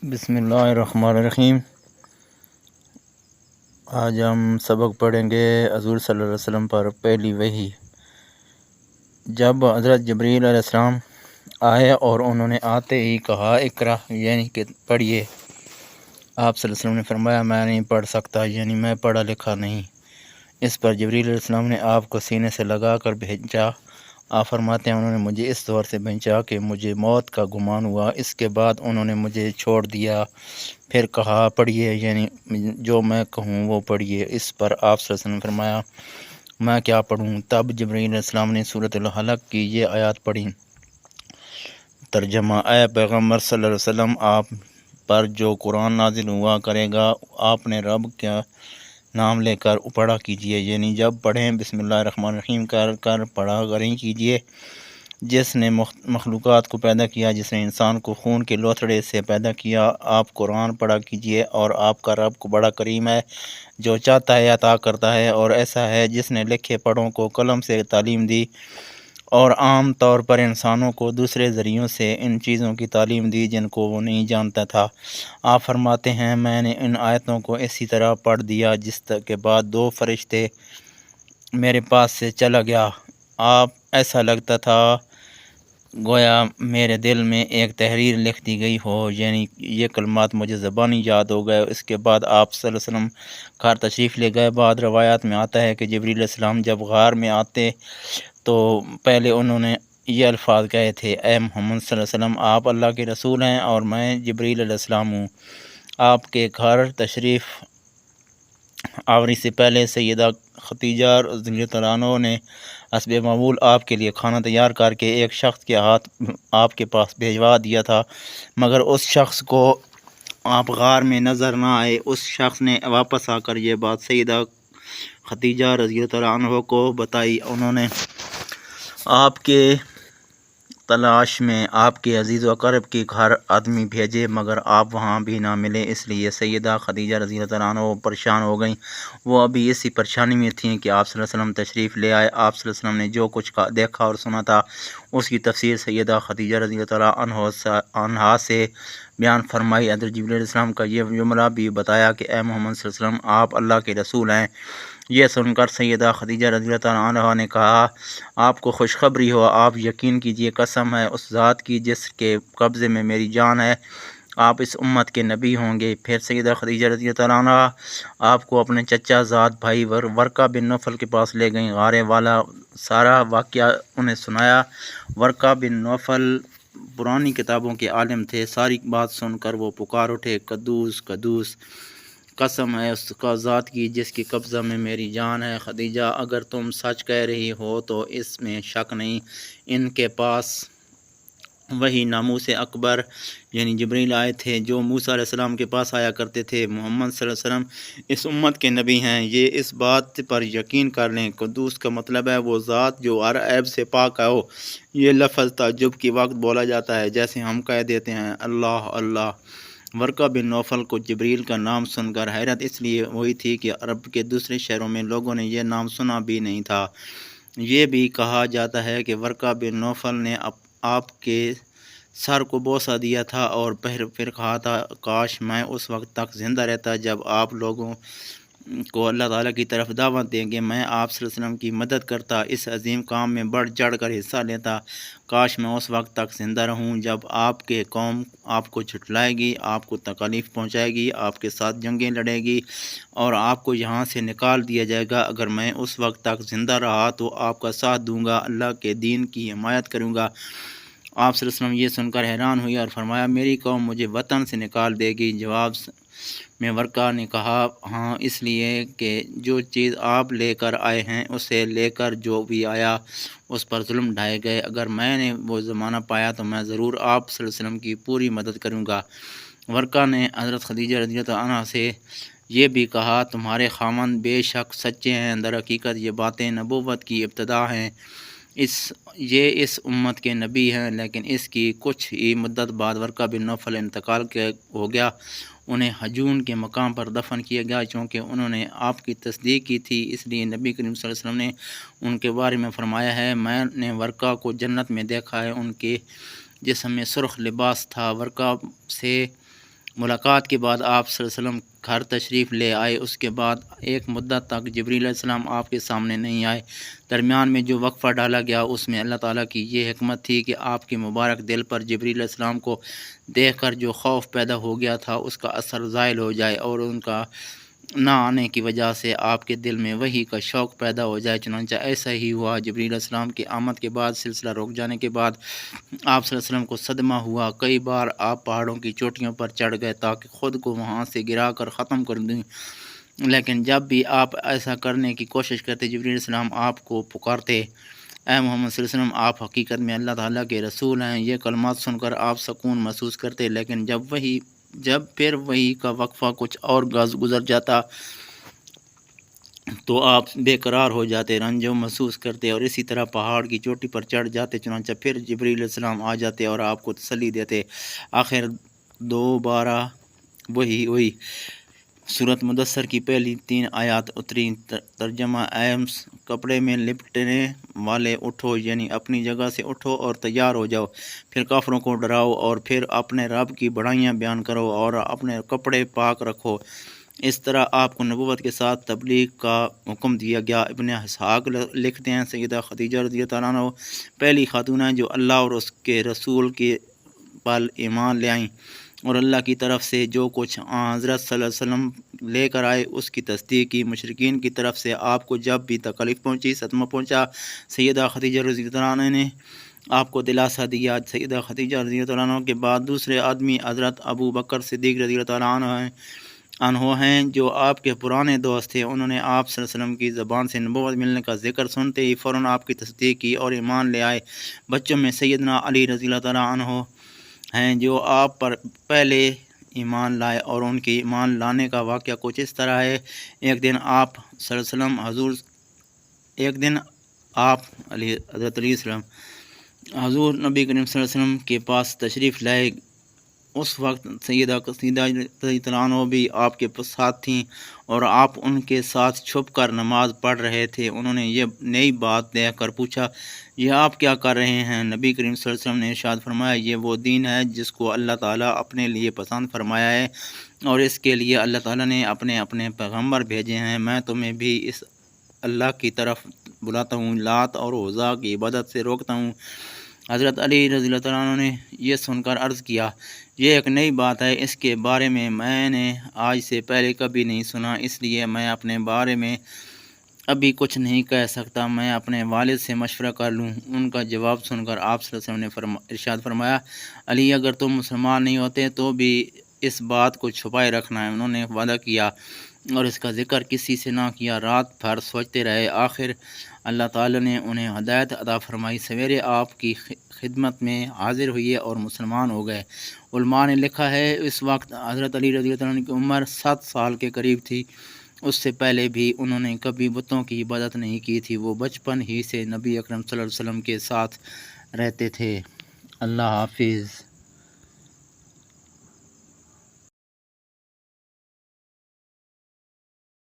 بسم اللہ الرحمن الرحیم۔ آج ہم سبق پڑھیں گے حضور صلی اللہ علیہ وسلم پر پہلی وحی۔ جب حضرت جبریل علیہ السلام آئے اور انہوں نے آتے ہی کہا اقرا، یعنی کہ پڑھیے، آپ صلی اللہ علیہ وسلم نے فرمایا میں نہیں پڑھ سکتا، یعنی میں پڑھا لکھا نہیں۔ اس پر جبریل علیہ السلام نے آپ کو سینے سے لگا کر بھیجا۔ آپ فرماتے ہیں انہوں نے مجھے اس طور سے بھیجا کہ مجھے موت کا گمان ہوا۔ اس کے بعد انہوں نے مجھے چھوڑ دیا، پھر کہا پڑھیے، یعنی جو میں کہوں وہ پڑھیے۔ اس پر آپ صلی اللہ علیہ وسلم نے فرمایا میں کیا پڑھوں؟ تب جبریل علیہ السلام نے سورۃ الحلق کی یہ آیات پڑھی۔ ترجمہ: اے پیغمبر صلی اللہ علیہ وسلم، آپ پر جو قرآن نازل ہوا کرے گا آپ نے رب کا نام لے کر پڑھا کیجیے، یعنی جب پڑھیں بسم اللہ الرحمن الرحیم کر پڑھا کریں کیجیے۔ جس نے مخلوقات کو پیدا کیا، جس نے انسان کو خون کے لوتھڑے سے پیدا کیا، آپ قرآن پڑھا کیجیے۔ اور آپ کا رب کو بڑا کریم ہے، جو چاہتا ہے عطا کرتا ہے، اور ایسا ہے جس نے لکھے پڑھوں کو قلم سے تعلیم دی، اور عام طور پر انسانوں کو دوسرے ذریعوں سے ان چیزوں کی تعلیم دی جن کو وہ نہیں جانتا تھا۔ آپ فرماتے ہیں میں نے ان آیتوں کو اسی طرح پڑھ دیا جس کے بعد دو فرشتے میرے پاس سے چلا گیا۔ آپ ایسا لگتا تھا گویا میرے دل میں ایک تحریر لکھ دی گئی ہو، یعنی یہ کلمات مجھے زبانی یاد ہو گئے۔ اس کے بعد آپ صلی اللہ علیہ وسلم گھر تشریف لے گئے۔ بعد روایات میں آتا ہے کہ جبریل علیہ السلام جب غار میں آتے تو پہلے انہوں نے یہ الفاظ کہے تھے، اے محمد صلی اللہ علیہ وسلم، آپ اللہ کے رسول ہیں اور میں جبریل علیہ السلام ہوں۔ آپ کے گھر تشریف آوری سے پہلے سیدہ خدیجہ رضی اللہ عنہا نے حسب معمول آپ کے لیے کھانا تیار کر کے ایک شخص کے ہاتھ آپ کے پاس بھیجوا دیا تھا، مگر اس شخص کو آپ غار میں نظر نہ آئے۔ اس شخص نے واپس آ کر یہ بات سیدہ خدیجہ رضی اللہ عنہا کو بتائی۔ انہوں نے آپ کے تلاش میں آپ کے عزیز و اقرب کے گھر آدمی بھیجے، مگر آپ وہاں بھی نہ ملے۔ اس لیے سیدہ خدیجہ رضی اللہ عنہا پریشان ہو گئیں۔ وہ ابھی اسی پریشانی میں تھیں کہ آپ صلی اللہ علیہ وسلم تشریف لے آئے۔ آپ صلی اللہ علیہ وسلم نے جو کچھ دیکھا اور سنا تھا اس کی تفسیر سیدہ خدیجہ رضی اللہ عنہا سے بیان فرمائی۔ حضرت جبریل علیہ السلام کا یہ جملہ بھی بتایا کہ اے محمد صلی اللہ علیہ وسلم، آپ اللہ کے رسول ہیں۔ یہ سن کر سیدہ خدیجہ رضی اللہ عنہا نے کہا آپ کو خوشخبری ہو، آپ یقین کیجئے، قسم ہے اس ذات کی جس کے قبضے میں میری جان ہے، آپ اس امت کے نبی ہوں گے۔ پھر سیدہ خدیجہ رضی اللہ عنہا آپ کو اپنے چچا زاد بھائی ورقہ بن نوفل کے پاس لے گئیں۔ غارے والا سارا واقعہ انہیں سنایا۔ ورقہ بن نوفل پرانی کتابوں کے عالم تھے۔ ساری بات سن کر وہ پکار اٹھے، قدوس قدوس، قسم ہے اس کا ذات کی جس کی قبضہ میں میری جان ہے۔ خدیجہ، اگر تم سچ کہہ رہی ہو تو اس میں شک نہیں، ان کے پاس وہی ناموس اکبر یعنی جبریل آئے تھے جو موسیٰ علیہ السلام کے پاس آیا کرتے تھے۔ محمد صلی اللہ علیہ وسلم اس امت کے نبی ہیں، یہ اس بات پر یقین کر لیں۔ قدوس کا مطلب ہے وہ ذات جو ہر عیب سے پاک ہو۔ یہ لفظ تعجب کے وقت بولا جاتا ہے، جیسے ہم کہہ دیتے ہیں اللہ اللہ۔ ورقہ بن نوفل کو جبریل کا نام سن کر حیرت اس لیے ہوئی تھی کہ عرب کے دوسرے شہروں میں لوگوں نے یہ نام سنا بھی نہیں تھا۔ یہ بھی کہا جاتا ہے کہ ورقہ بن نوفل نے آپ کے سر کو بوسہ دیا تھا اور پھر کہا تھا کاش میں اس وقت تک زندہ رہتا جب آپ لوگوں کو اللہ تعالیٰ کی طرف دعوت دیں گے، میں آپ صلی اللہ علیہ وسلم کی مدد کرتا، اس عظیم کام میں بڑھ چڑھ کر حصہ لیتا۔ کاش میں اس وقت تک زندہ رہوں جب آپ کے قوم آپ کو جھٹلائے گی، آپ کو تکالیف پہنچائے گی، آپ کے ساتھ جنگیں لڑے گی اور آپ کو یہاں سے نکال دیا جائے گا۔ اگر میں اس وقت تک زندہ رہا تو آپ کا ساتھ دوں گا، اللہ کے دین کی حمایت کروں گا۔ آپ صلی اللہ علیہ وسلم یہ سن کر حیران ہوئی اور فرمایا میری قوم مجھے وطن سے نکال دے گی؟ جواب میں ورقہ نے کہا ہاں، اس لیے کہ جو چیز آپ لے کر آئے ہیں اسے لے کر جو بھی آیا اس پر ظلم ڈھائے گئے۔ اگر میں نے وہ زمانہ پایا تو میں ضرور آپ صلی اللہ علیہ وسلم کی پوری مدد کروں گا۔ ورقہ نے حضرت خدیجہ رضی اللہ عنہا سے یہ بھی کہا تمہارے خاوند بے شک سچے ہیں، در حقیقت یہ باتیں نبوت کی ابتدا ہیں، یہ اس امت کے نبی ہیں۔ لیکن اس کی کچھ ہی مدت بعد ورقہ بن نوفل انتقال ہو گیا، انہیں حجون کے مقام پر دفن کیا گیا۔ چونکہ انہوں نے آپ کی تصدیق کی تھی اس لیے نبی کریم صلی اللہ علیہ وسلم نے ان کے بارے میں فرمایا ہے میں نے ورقہ کو جنت میں دیکھا ہے، ان کے جسم میں سرخ لباس تھا۔ ورقہ سے ملاقات کے بعد آپ صلی اللہ علیہ وسلم گھر تشریف لے آئے۔ اس کے بعد ایک مدت تک جبریل علیہ السلام آپ کے سامنے نہیں آئے۔ درمیان میں جو وقفہ ڈالا گیا اس میں اللہ تعالیٰ کی یہ حکمت تھی کہ آپ کے مبارک دل پر جبریل علیہ السلام کو دیکھ کر جو خوف پیدا ہو گیا تھا اس کا اثر زائل ہو جائے، اور ان کا نہ آنے کی وجہ سے آپ کے دل میں وحی کا شوق پیدا ہو جائے۔ چنانچہ ایسا ہی ہوا۔ جبریل علیہ السلام کی آمد کے بعد سلسلہ رک جانے کے بعد آپ صلی اللہ علیہ وسلم کو صدمہ ہوا۔ کئی بار آپ پہاڑوں کی چوٹیوں پر چڑھ گئے تاکہ خود کو وہاں سے گرا کر ختم کر دیں، لیکن جب بھی آپ ایسا کرنے کی کوشش کرتے جبریل علیہ السلام آپ کو پکارتے، اے محمد صلی اللہ علیہ وسلم، آپ حقیقت میں اللہ تعالیٰ کے رسول ہیں۔ یہ کلمات سن کر آپ سکون محسوس کرتے، لیکن جب پھر وہی کا وقفہ کچھ اور گزر جاتا تو آپ بے قرار ہو جاتے، رنج محسوس کرتے اور اسی طرح پہاڑ کی چوٹی پر چڑھ جاتے۔ چنانچہ پھر جبریل علیہ السلام آ جاتے اور آپ کو تسلی دیتے۔ آخر دوبارہ وہی ہوئی۔ سورۃ مدثر کی پہلی 3 آیات اتری۔ ترجمہ: اے کپڑے میں لپٹنے والے اٹھو، یعنی اپنی جگہ سے اٹھو اور تیار ہو جاؤ، پھر کافروں کو ڈراؤ اور پھر اپنے رب کی بڑائیاں بیان کرو اور اپنے کپڑے پاک رکھو۔ اس طرح آپ کو نبوت کے ساتھ تبلیغ کا حکم دیا گیا۔ ابن اسحاق لکھتے ہیں سیدہ خدیجہ رضی اللہ عنہ پہلی خاتون ہیں جو اللہ اور اس کے رسول کے پر ایمان لے آئیں، اور اللہ کی طرف سے جو کچھ حضرت صلی اللہ علیہ وسلم لے کر آئے اس کی تصدیق کی۔ مشرکین کی طرف سے آپ کو جب بھی تکلیف پہنچی، صدمہ پہنچا، سیدہ خدیجہ رضی اللہ عنہ نے آپ کو دلاسا دیا۔ سیدہ خدیجہ رضی اللہ عنہ کے بعد دوسرے آدمی حضرت ابو بکر صدیق رضی اللہ عنہ ہیں جو آپ کے پرانے دوست تھے۔ انہوں نے آپ صلی اللہ علیہ وسلم کی زبان سے نبوت ملنے کا ذکر سنتے ہی فوراً آپ کی تصدیق کی اور ایمان لے آئے۔ بچوں میں سیدنا علی رضی اللہ عنہ ہیں جو آپ پر پہلے ایمان لائے، اور ان کے ایمان لانے کا واقعہ کچھ اس طرح ہے۔ ایک دن آپ صلی اللہ علیہ وسلم حضرت علی السلام حضور نبی کریم صلی اللہ علیہ وسلم کے پاس تشریف لائے۔ اس وقت سیدہ رضی اللہ عنہ بھی آپ کے ساتھ تھیں اور آپ ان کے ساتھ چھپ کر نماز پڑھ رہے تھے۔ انہوں نے یہ نئی بات دیکھ کر پوچھا، یہ آپ کیا کر رہے ہیں؟ نبی کریم صلی اللہ علیہ وسلم نے ارشاد فرمایا، یہ وہ دین ہے جس کو اللہ تعالیٰ اپنے لیے پسند فرمایا ہے، اور اس کے لیے اللہ تعالیٰ نے اپنے پیغمبر بھیجے ہیں۔ میں تمہیں بھی اس اللہ کی طرف بلاتا ہوں، لات اور عزیٰ کی عبادت سے روکتا ہوں۔ حضرت علی رضی اللہ عنہ نے یہ سن کر عرض کیا، یہ ایک نئی بات ہے، اس کے بارے میں نے آج سے پہلے کبھی نہیں سنا، اس لیے میں اپنے بارے میں ابھی کچھ نہیں کہہ سکتا، میں اپنے والد سے مشورہ کر لوں۔ ان کا جواب سن کر آپ صلی اللہ علیہ وسلم نے ارشاد فرمایا، علی، اگر تم مسلمان نہیں ہوتے تو بھی اس بات کو چھپائے رکھنا ہے۔ انہوں نے وعدہ کیا اور اس کا ذکر کسی سے نہ کیا۔ رات بھر سوچتے رہے، آخر اللہ تعالیٰ نے انہیں ہدایت عطا فرمائی۔ سویرے آپ کی خدمت میں حاضر ہوئے اور مسلمان ہو گئے۔ علماء نے لکھا ہے اس وقت حضرت علی رضی اللہ عنہ کی عمر 7 سال کے قریب تھی۔ اس سے پہلے بھی انہوں نے کبھی بتوں کی عبادت نہیں کی تھی۔ وہ بچپن ہی سے نبی اکرم صلی اللہ علیہ وسلم کے ساتھ رہتے تھے۔ اللہ حافظ۔